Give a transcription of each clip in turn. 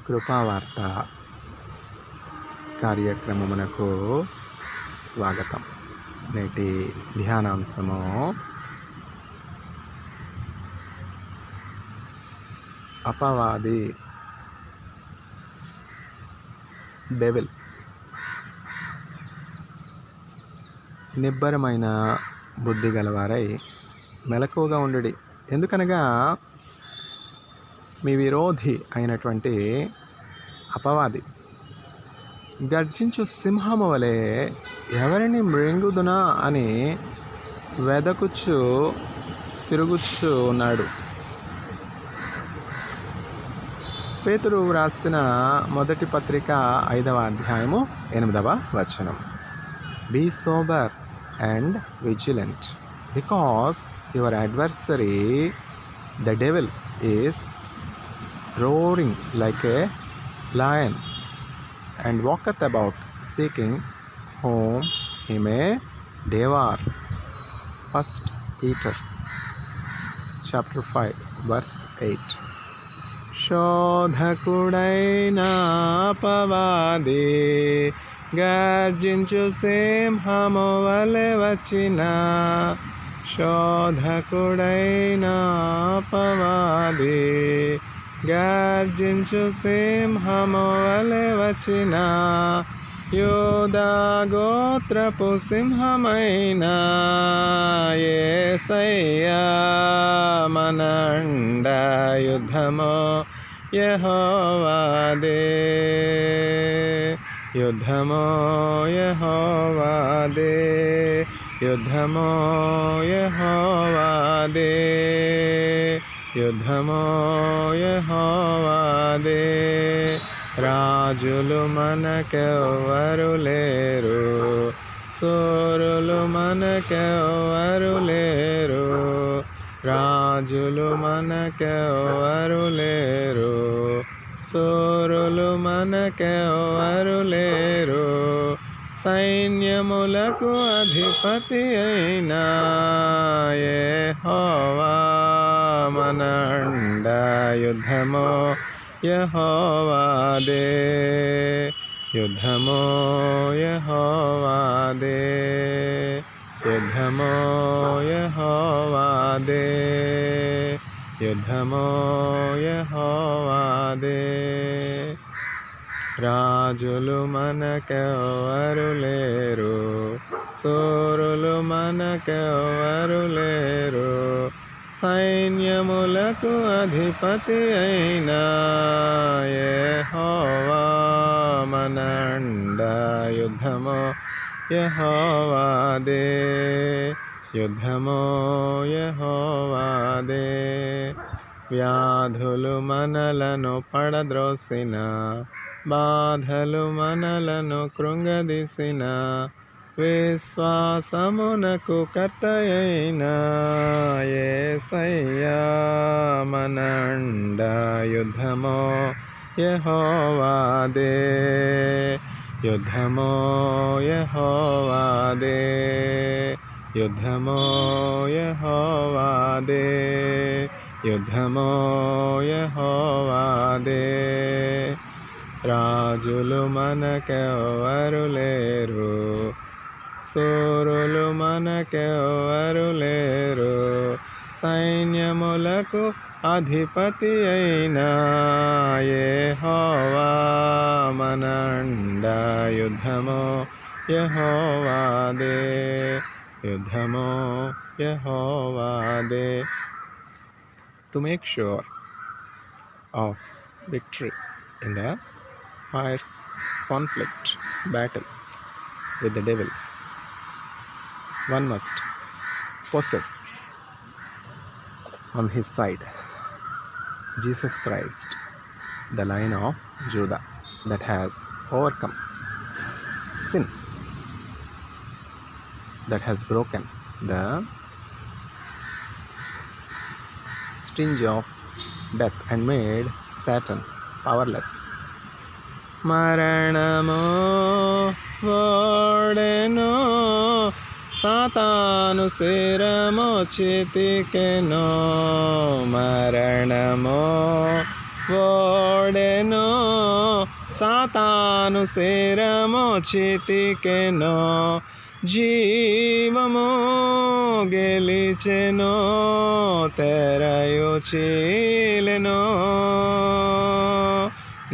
కృపావార్త కార్యక్రమమునకు స్వాగతం. నేటి ధ్యానాంశము అపవాది డెవిల్. నిబ్బరమైన బుద్ధి గలవారై మెలకువగా ఉండుడి. ఎందుకనగా మీ విరోధి అయినటువంటి అపవాది గర్జించు సింహము వలె ఎవరిని మృంగుదునా అని తిరుగుచు ఉన్నాడు. పేతురు వ్రాసిన మొదటి పత్రిక 5వ అధ్యాయము 8వ వచనం. Be sober and vigilant, because your adversary, the devil, is roaring like a lion and walketh about seeking whom he may devour. 1 Peter chapter 5 verse 8. శోధకుడైన అపవాది గర్జించు సింహము వలె వచ్చిన, శోధకుడైన అపవాది గర్జించు సింహము వలె వచ్చిన, యూదా గోత్రపు సింహమైన యేసయ్యా మన అండ. యుద్ధము యెహోవాదే, యుద్ధము యెహోవాదే, యుద్ధము యెహోవాదే, యుద్ధము యెహోవాదే. రాజులు మనకెవ్వరు లేరు, సూరులు మనకెవ్వరు లేరు, రాజులు మనకెవ్వరు లేరు, సూరులు మనకెవ్వరు లేరు. సైన్యములకు అధిపతి అయిన యెహోవా మన అండ. యుద్ధము యెహోవాదే, యుద్ధము యెహోవాదే, యుద్ధము యెహోవాదే, యుద్ధము యెహోవాదే. రాజులు మనకెవ్వరు లేరు, సూరులు మనకెవ్వరు లేరు, సైన్యములకు అధిపతి అయిన యెహోవా మన అండ. యుద్ధము యెహోవాదే, యుద్ధము యెహోవాదే. వ్యాధులు మనలను పడద్రోసిన, బాధలు మనలను కృంగదీసిన, విశ్వాసమునకు కర్తయైన యేసయ్యా మన అండ. యుద్ధము యెహోవాదే, యుద్ధము యెహోవాదే, యుద్ధము యెహోవాదే, యుద్ధము యెహోవాదే. రాజులు మనకెవ్వరు లేరు, సూరులు మనకెవ్వరు లేరు, సైన్యములకు అధిపతి అయిన యెహోవా మన అండ. యుద్ధము యెహోవాదే, యుద్ధము యెహోవాదే. To make sure of victory in the fierce conflict battle with the devil, one must possess on his side Jesus Christ, the Lion of Judah, that has overcome sin, that has broken the sting of death and made Satan powerless. మరణము ఓడెను, సాతాను శిరము చితికెను, మరణము ఓడెనో సాతాను శరము చితికెనో జీవము గెలిచెనో తెరయు చీలెనో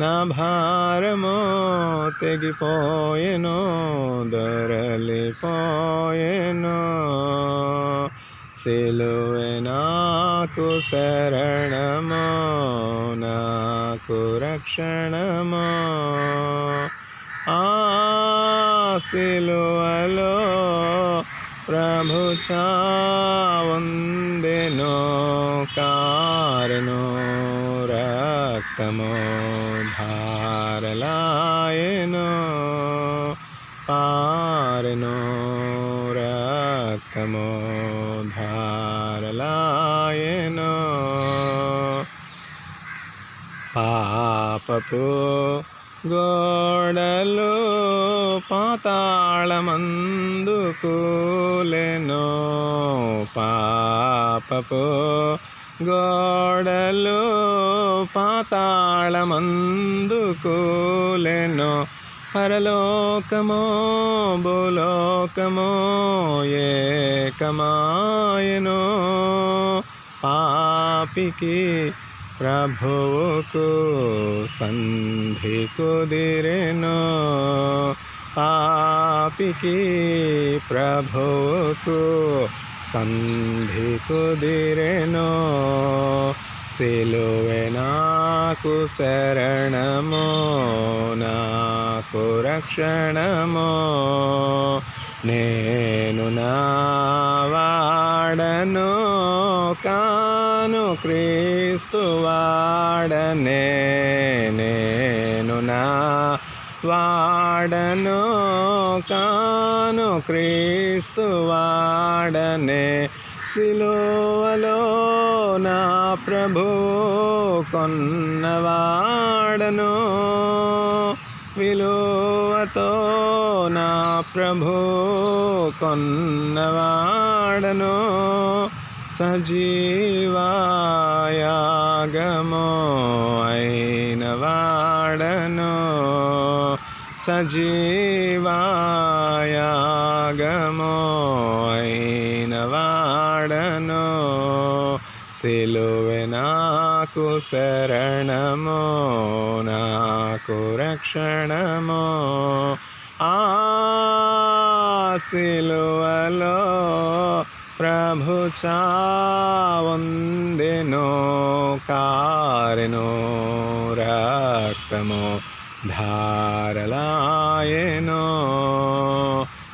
నా భారము తెగిపోయెనో దొరలిపోయెనో సిలువే నాకు శరణమో నాకు రక్షణమో ఆ సిలువలో ప్రభు చావుందెనో కారెనో రక్తమో ధారలాయెనో పారెనో రక్తమో ధారలాయెనో పాపపు గోడలు పాతాళమందు కూలెనో పాపపు గోడలు పాతాళమందు కూలెనో పరలోకమో భూలోకమో ఏకమాయెనో పాపికి ప్రభువుకు సంధి కుదిరెనో పాపికి ప్రభువుకు సంధి కుదిరెనో సిలువే నాకు శరణమో నాకు రక్షణమో నేను నా వాడను కాను క్రీస్తు వాడనే నేను నా వాడను కాను క్రీస్తు వాడనే సిలువలో నా ప్రభు కొన్నవాడను విలువతో నా ప్రభు కొన్నవాడను సజీవాయాగమో అయిన వాడను సజీవాయాగమో అయిన వాడను సిలువే నాకు శరణమో నాకు రక్షణమో ఆ సిలువలో ప్రభు చావుందెనో కారెనో రక్తమో ధారలాయెనో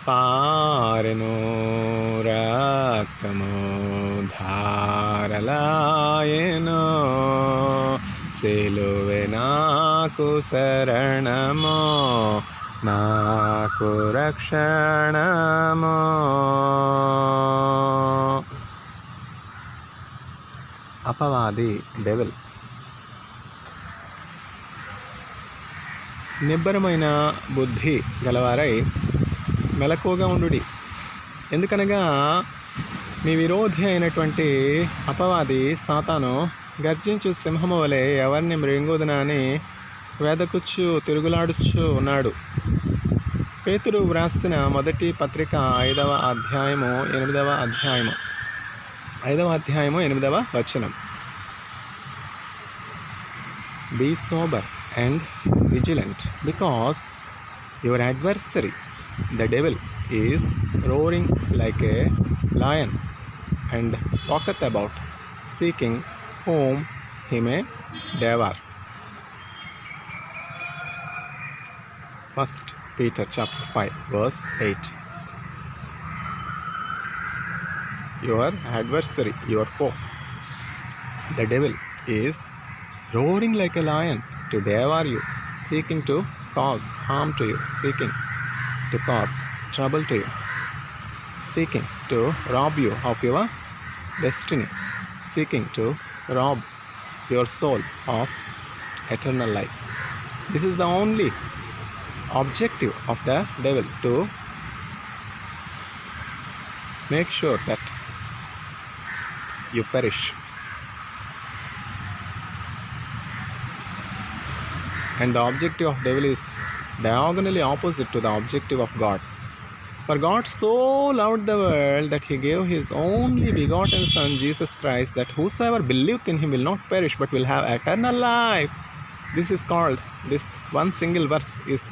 పారెనో రక్తమో ధారలాయెనో సిలువే నాకు శరణమో నాకు రక్షణమో అపవాది డెవిల్ నిబ్బరమైన బుద్ధి గలవారై మెలకువగా ఉండుడి. ఎందుకనగా మీ విరోధి అయినటువంటి అపవాది సాతాను గర్జించు సింహము వలె ఎవరిని మృంగుదునా అని వెదకుచ్చు తిరుగులాడుచు ఉన్నాడు. పేతురు వ్రాసిన మొదటి పత్రిక 5వ అధ్యాయము 8వ వచనం. Be sober and vigilant, because your adversary, the devil, is roaring like a lion and walketh about, seeking whom he may devour. 1 Peter chapter 5 verse 8. Your adversary, your foe, the devil, is roaring like a lion to devour you, seeking to cause harm to you, seeking to cause trouble to you, seeking to rob you of your destiny, seeking to rob your soul of eternal life. This is the only objective of the devil, to make sure that you perish. And the objective of devil is diagonally opposite to the objective of God. For God so loved the world that he gave his only begotten Son, Jesus Christ, that whosoever believeth in him will not perish but will have eternal life. This one single verse is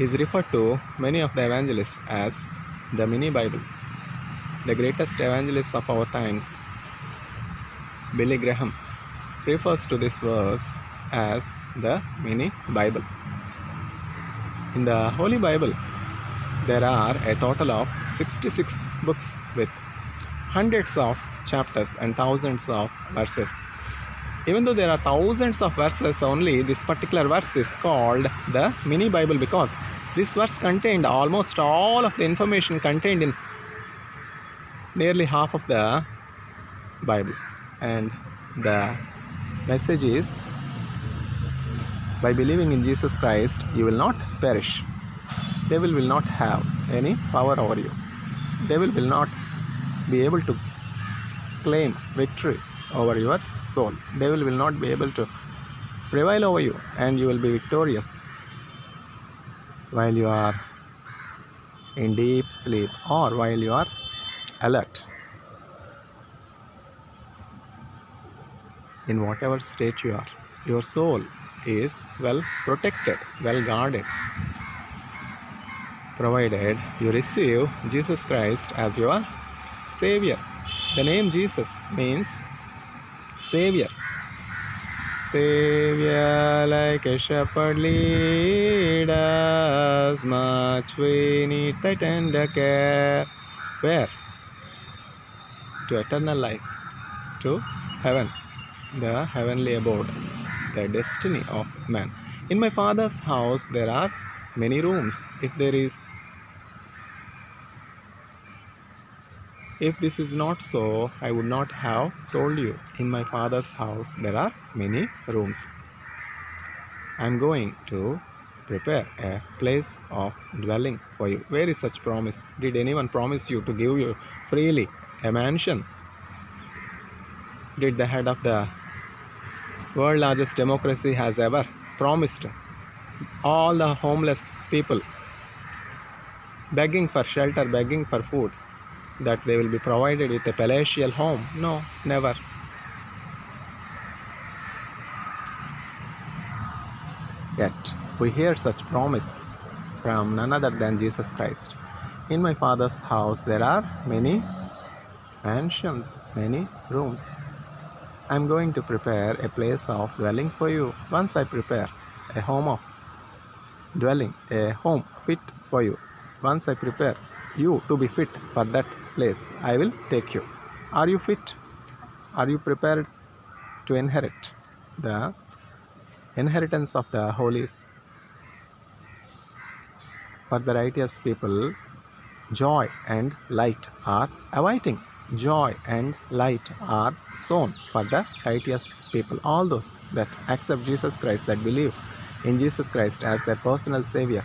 referred to many of the evangelists as the mini Bible. The greatest evangelist of our times, Billy Graham, refers to this verse as the mini Bible. In the Holy Bible, there are a total of 66 books with hundreds of chapters and thousands of verses. Even though there are thousands of verses, only this particular verse is called the mini Bible because this verse contained almost all of the information contained in nearly half of the Bible. And the message is, by believing in Jesus Christ, you will not perish. Devil will not have any power over you. Devil will not be able to claim victory over your soul. Devil will not be able to prevail over you, and you will be victorious while you are in deep sleep or while you are alert. In whatever state you are, your soul is well protected, well guarded, provided you receive Jesus Christ as your Savior. The name Jesus means Savior. Savior, like a shepherd, lead us, much we need thy tender care. Where? To eternal life, to heaven, the heavenly abode, the destiny of man. In my Father's house there are many rooms. If this is not so, I would not have told you. In my Father's house there are many rooms. I am going to prepare a place of dwelling for you. Where is such promise? Did anyone promise you to give you freely a mansion? Did the head of the world's largest democracy has ever promised all the homeless people begging for shelter, begging for food, that they will be provided with a palatial home? No, never. Yet we hear such promise from none other than Jesus Christ. In my Father's house there are many mansions, many rooms. I am going to prepare a place of dwelling for you. Once I prepare a home of dwelling, a home fit for you, once I prepare you to be fit for that place, I will take you. Are you fit? Are you prepared to inherit the inheritance of the holies? For the righteous people, joy and light are awaiting. Joy and light are sown for the righteous people. All those that accept Jesus Christ, that believe in Jesus Christ as their personal Savior,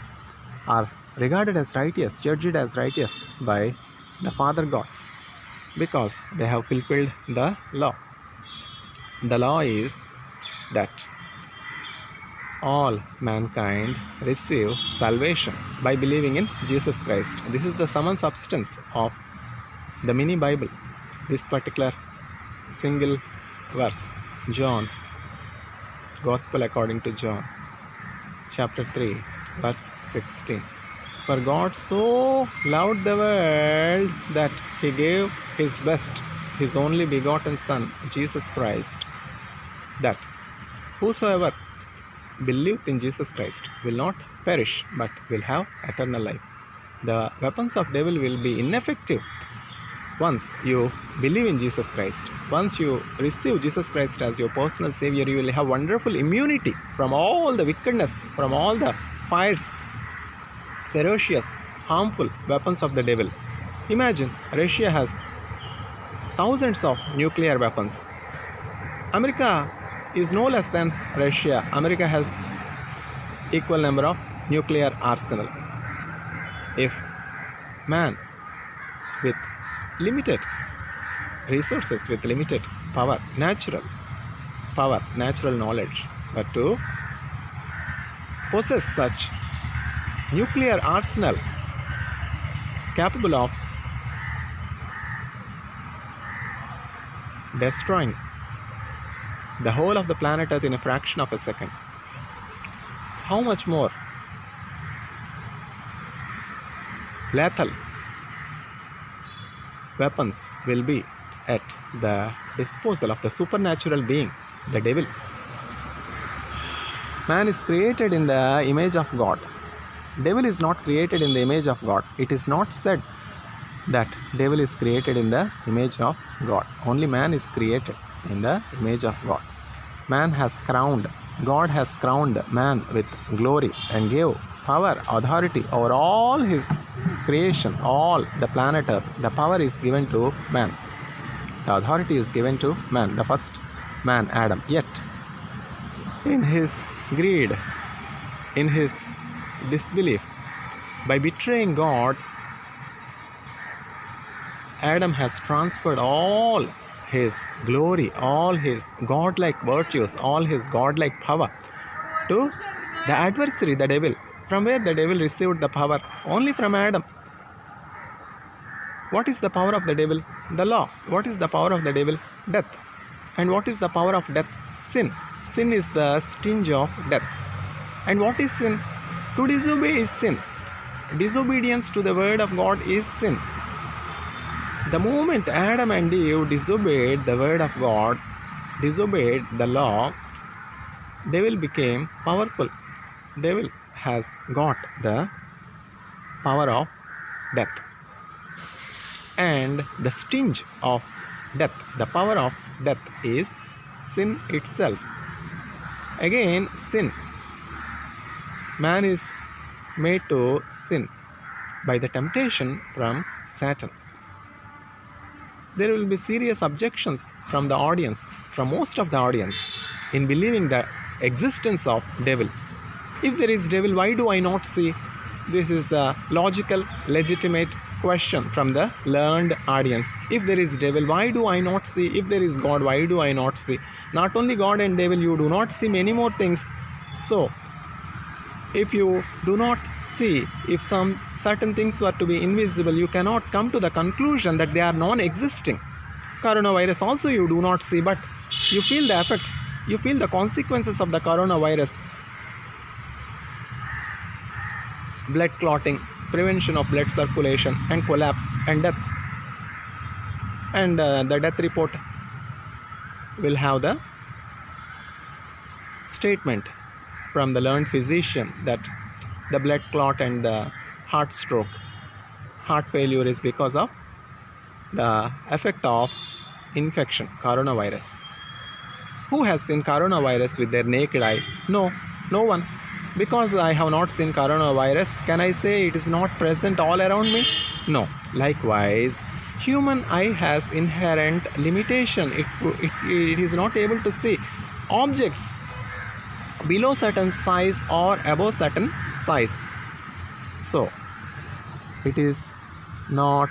are regarded as righteous, judged as righteous by the Father God, because they have fulfilled the law. The law is that all mankind receive salvation by believing in Jesus Christ. This is the sum and substance of the mini Bible. This particular single verse, John, Gospel according to John, chapter 3, verse 16. For God so loved the world that he gave his best, his only begotten Son, Jesus Christ, that whosoever believeth in Jesus Christ will not perish but will have eternal life. The weapons of devil will be ineffective once you believe in Jesus Christ. Once you receive Jesus Christ as your personal Savior, you will have wonderful immunity from all the wickedness, from all the fires, ferocious, harmful weapons of the devil. Imagine, Russia has thousands of nuclear weapons. America is no less than Russia. America has equal number of nuclear arsenal. If man with limited resources, with limited power, natural knowledge, but to possess such nuclear arsenal capable of destroying the whole of the planet Earth in a fraction of a second, how much more lethal weapons will be at the disposal of the supernatural being, the devil. Man is created in the image of God. Devil is not created in the image of God. It is not said that devil is created in the image of God. Only man is created in the image of God. God has crowned man with glory and gave power, authority over all his creation, all the planet Earth. The power is given to man. The authority is given to man, the first man, Adam. Yet, in his greed, in his disbelief, by betraying God, Adam has transferred all his glory, all his godlike virtues, all his godlike power to the adversary, the devil. From where the devil received the power? Only from Adam. What is the power of the devil? The law. What is the power of the devil? Death. And what is the power of death? Sin. Sin is the sting of death. And what is sin? To disobey is sin. Disobedience to the word of God is sin. The moment Adam and Eve disobeyed the word of God, disobeyed the law, devil became powerful. Devil has got the power of death. And the sting of death, the power of death is sin itself. Again, sin. Man is made to sin by the temptation from Satan. There will be serious objections from the audience, from most of the audience, in believing the existence of devil. If there is devil, why do I not see? This is the logical, legitimate question from the learned audience. If there is devil, why do I not see? If there is God, why do I not see? Not only God and devil, you do not see many more things. So, if you do not see, if some certain things were to be invisible, you cannot come to the conclusion that they are non-existing. Coronavirus also you do not see, but you feel the effects, you feel the consequences of the coronavirus. Blood clotting, prevention of blood circulation and collapse and death. And the death report will have the statement from the learned physician that the blood clot and the heart stroke, heart failure is because of the effect of infection, coronavirus. Who has seen coronavirus with their naked eye? No one. Because I have not seen coronavirus, can I say it is not present all around me? No. Likewise, human eye has inherent limitation. It is not able to see objects below certain size or above certain size. So, it is not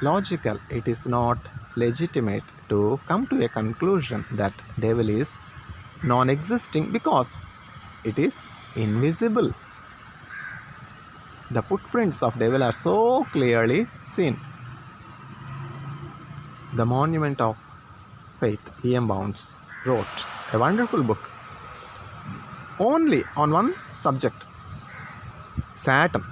logical, it is not legitimate to come to a conclusion that devil is non-existing because it is invisible. The footprints of devil are so clearly seen. The Monument of Faith, E.M. Bounds wrote a wonderful book only on one subject, Satan.